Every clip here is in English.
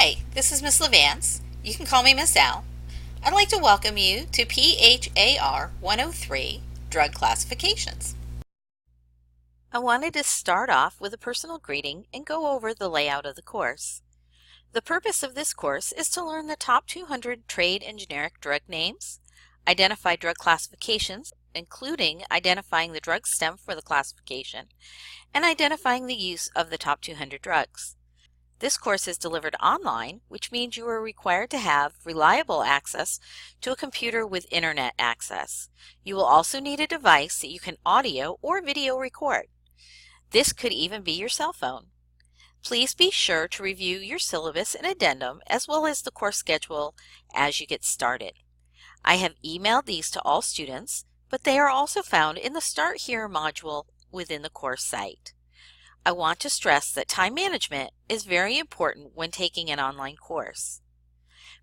Hi, this is Miss LeVance. You can call me Miss Al. I'd like to welcome you to PHAR 103 Drug Classifications. I wanted to start off with a personal greeting and go over the layout of the course. The purpose of this course is to learn the top 200 trade and generic drug names, identify drug classifications, including identifying the drug stem for the classification, and identifying the use of the top 200 drugs. This course is delivered online, which means you are required to have reliable access to a computer with internet access. You will also need a device that you can audio or video record. This could even be your cell phone. Please be sure to review your syllabus and addendum as well as the course schedule as you get started. I have emailed these to all students, but they are also found in the Start Here module within the course site. I want to stress that time management is very important when taking an online course.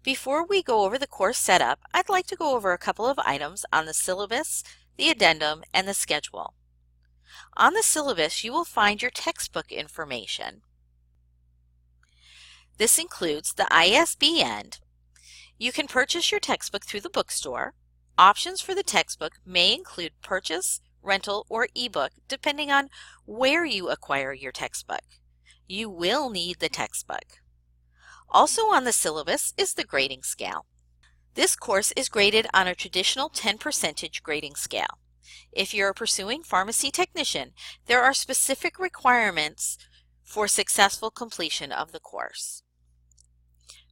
Before we go over the course setup, I'd like to go over a couple of items on the syllabus, the addendum, and the schedule. On the syllabus, you will find your textbook information. This includes the ISBN. You can purchase your textbook through the bookstore. Options for the textbook may include purchase, rental, or ebook, depending on where you acquire your textbook. You will need the textbook. Also on the syllabus is the grading scale. This course is graded on a traditional 10% grading scale. If you're pursuing pharmacy technician, there are specific requirements for successful completion of the course.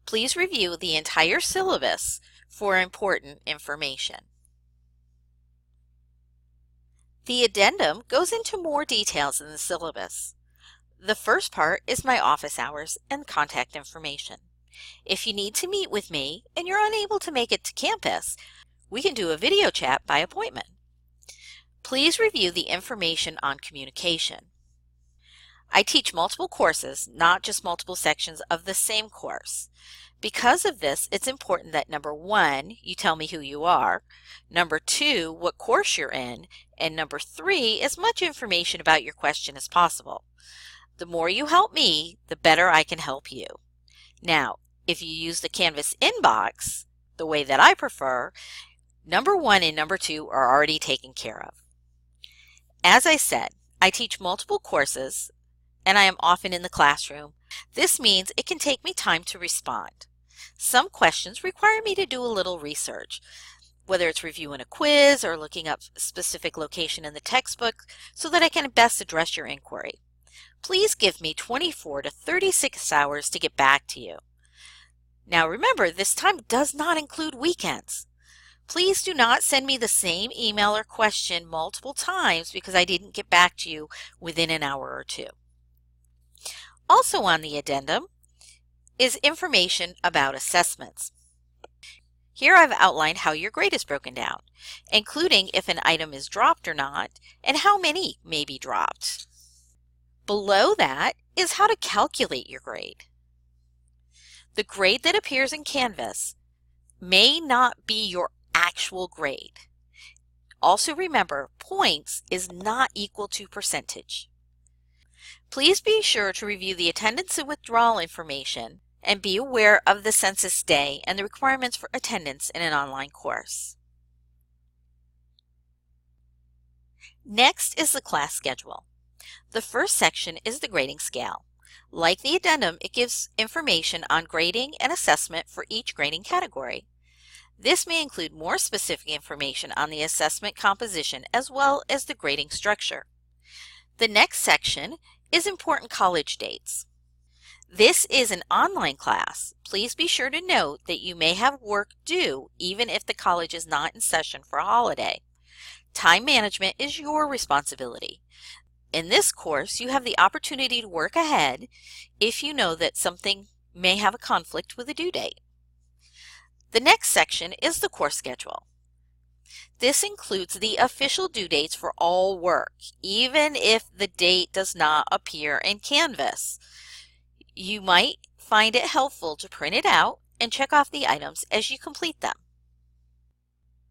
Please review the entire syllabus for important information. The addendum goes into more details than the syllabus. The first part is my office hours and contact information. If you need to meet with me and you're unable to make it to campus, we can do a video chat by appointment. Please review the information on communication. I teach multiple courses, not just multiple sections of the same course. Because of this, it's important that number 1, you tell me who you are, number 2, what course you're in, and number 3, as much information about your question as possible. The more you help me, the better I can help you. Now, if you use the Canvas inbox, the way that I prefer, number 1 and number 2 are already taken care of. As I said, I teach multiple courses, and I am often in the classroom. This means it can take me time to respond. Some questions require me to do a little research, whether it's reviewing a quiz or looking up a specific location in the textbook so that I can best address your inquiry. Please give me 24 to 36 hours to get back to you. Now remember, this time does not include weekends. Please do not send me the same email or question multiple times because I didn't get back to you within an hour or two. Also on the addendum is information about assessments. Here I've outlined how your grade is broken down, including if an item is dropped or not, and how many may be dropped. Below that is how to calculate your grade. The grade that appears in Canvas may not be your actual grade. Also remember, points is not equal to percentage. Please be sure to review the attendance and withdrawal information and be aware of the census day and the requirements for attendance in an online course. Next is the class schedule. The first section is the grading scale. Like the addendum, it gives information on grading and assessment for each grading category. This may include more specific information on the assessment composition as well as the grading structure. The next section is important college dates. This is an online class. Please be sure to note that you may have work due even if the college is not in session for a holiday. Time management is your responsibility. In this course, you have the opportunity to work ahead if you know that something may have a conflict with a due date. The next section is the course schedule. This includes the official due dates for all work, even if the date does not appear in Canvas. You might find it helpful to print it out and check off the items as you complete them.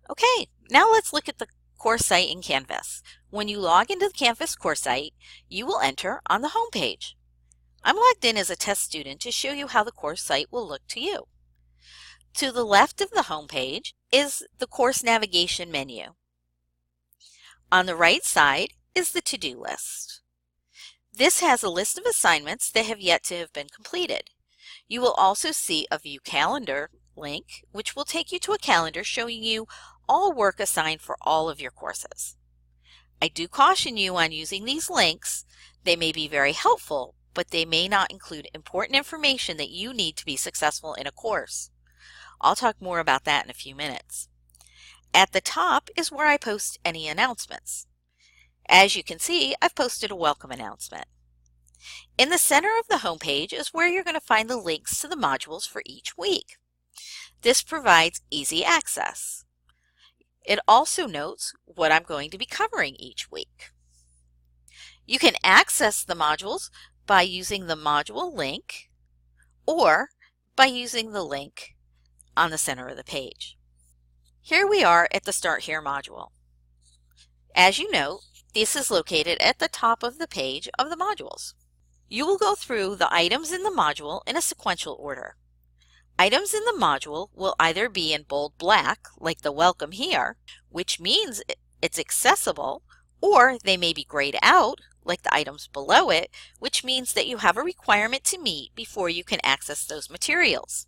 Okay, now let's look at the course site in Canvas. When you log into the Canvas course site, you will enter on the home page. I'm logged in as a test student to show you how the course site will look to you. To the left of the home page is the course navigation menu. On the right side is the to-do list. This has a list of assignments that have yet to have been completed. You will also see a View Calendar link, which will take you to a calendar showing you all work assigned for all of your courses. I do caution you on using these links. They may be very helpful, but they may not include important information that you need to be successful in a course. I'll talk more about that in a few minutes. At the top is where I post any announcements. As you can see, I've posted a welcome announcement. In the center of the home page is where you're going to find the links to the modules for each week. This provides easy access. It also notes what I'm going to be covering each week. You can access the modules by using the module link or by using the link on the center of the page. Here we are at the Start Here module. As you note, this is located at the top of the page of the modules. You will go through the items in the module in a sequential order. Items in the module will either be in bold black, like the welcome here, which means it's accessible, or they may be grayed out, like the items below it, which means that you have a requirement to meet before you can access those materials.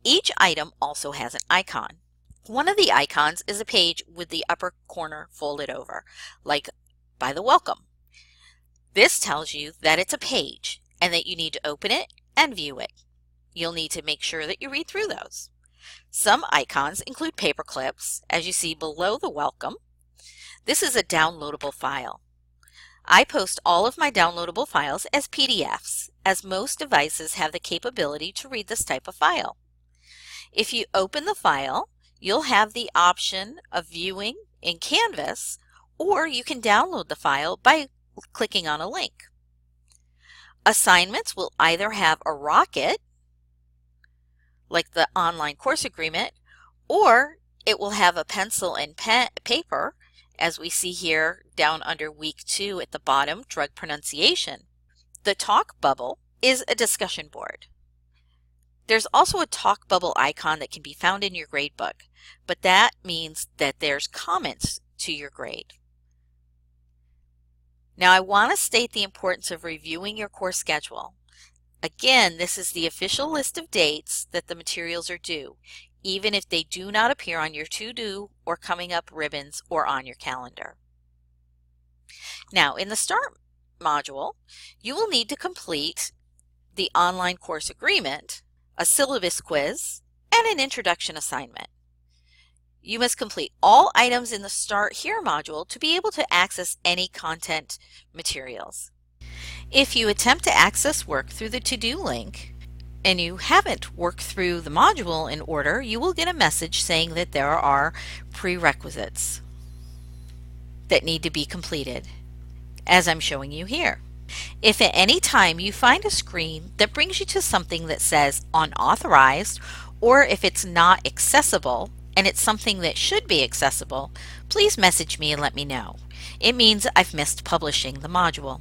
Each item also has an icon. One of the icons is a page with the upper corner folded over, like by the welcome. This tells you that it's a page and that you need to open it and view it. You'll need to make sure that you read through those. Some icons include paper clips, as you see below the welcome. This is a downloadable file. I post all of my downloadable files as PDFs, as most devices have the capability to read this type of file. If you open the file, you'll have the option of viewing in Canvas, or you can download the file by clicking on a link. Assignments will either have a rocket, like the online course agreement, or it will have a pencil and paper, as we see here down under week 2 at the bottom, drug pronunciation. The talk bubble is a discussion board. There's also a talk bubble icon that can be found in your gradebook, but that means that there's comments to your grade. Now I want to state the importance of reviewing your course schedule. Again, this is the official list of dates that the materials are due, even if they do not appear on your to-do or coming up ribbons or on your calendar. Now in the Start module, you will need to complete the online course agreement, a syllabus quiz, and an introduction assignment. You must complete all items in the Start Here module to be able to access any content materials. If you attempt to access work through the to-do link and you haven't worked through the module in order, you will get a message saying that there are prerequisites that need to be completed, as I'm showing you here. If at any time you find a screen that brings you to something that says unauthorized, or if it's not accessible and it's something that should be accessible, please message me and let me know. It means I've missed publishing the module.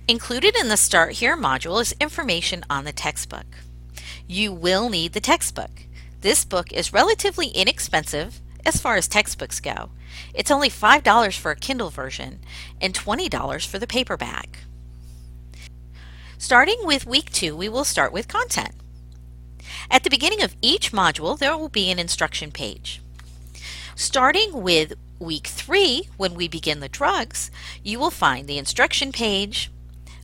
Included in the Start Here module is information on the textbook. You will need the textbook. This book is relatively inexpensive as far as textbooks go. It's only $5 for a Kindle version and $20 for the paperback. Starting with week 2, we will start with content. At the beginning of each module, there will be an instruction page. Starting with week 3, when we begin the drugs, you will find the instruction page,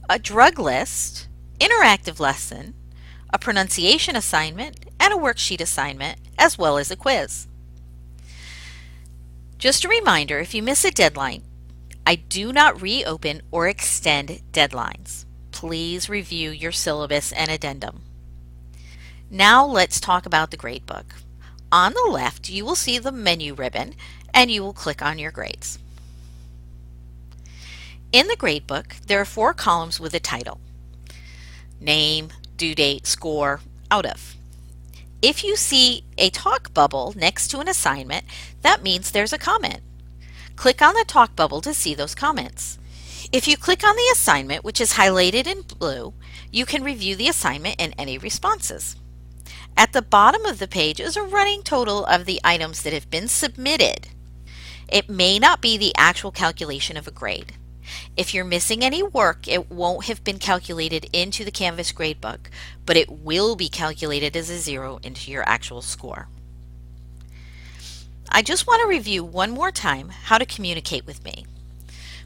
a drug list, interactive lesson, a pronunciation assignment, and a worksheet assignment, as well as a quiz. Just a reminder, if you miss a deadline, I do not reopen or extend deadlines. Please review your syllabus and addendum. Now let's talk about the gradebook. On the left, you will see the menu ribbon and you will click on your grades. In the gradebook, there are 4 columns with a title: name, due date, score, out of. If you see a talk bubble next to an assignment, that means there's a comment. Click on the talk bubble to see those comments. If you click on the assignment, which is highlighted in blue, you can review the assignment and any responses. At the bottom of the page is a running total of the items that have been submitted. It may not be the actual calculation of a grade. If you're missing any work, it won't have been calculated into the Canvas gradebook, but it will be calculated as a 0 into your actual score. I just want to review one more time how to communicate with me.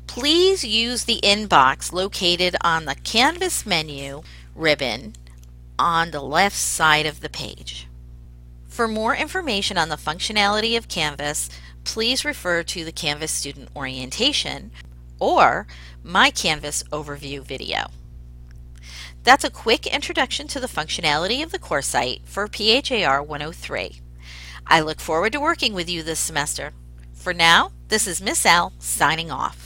Please use the inbox located on the Canvas menu ribbon on the left side of the page. For more information on the functionality of Canvas, please refer to the Canvas Student Orientation or my Canvas Overview video. That's a quick introduction to the functionality of the course site for PHAR 103. I look forward to working with you this semester. For now, this is Miss L signing off.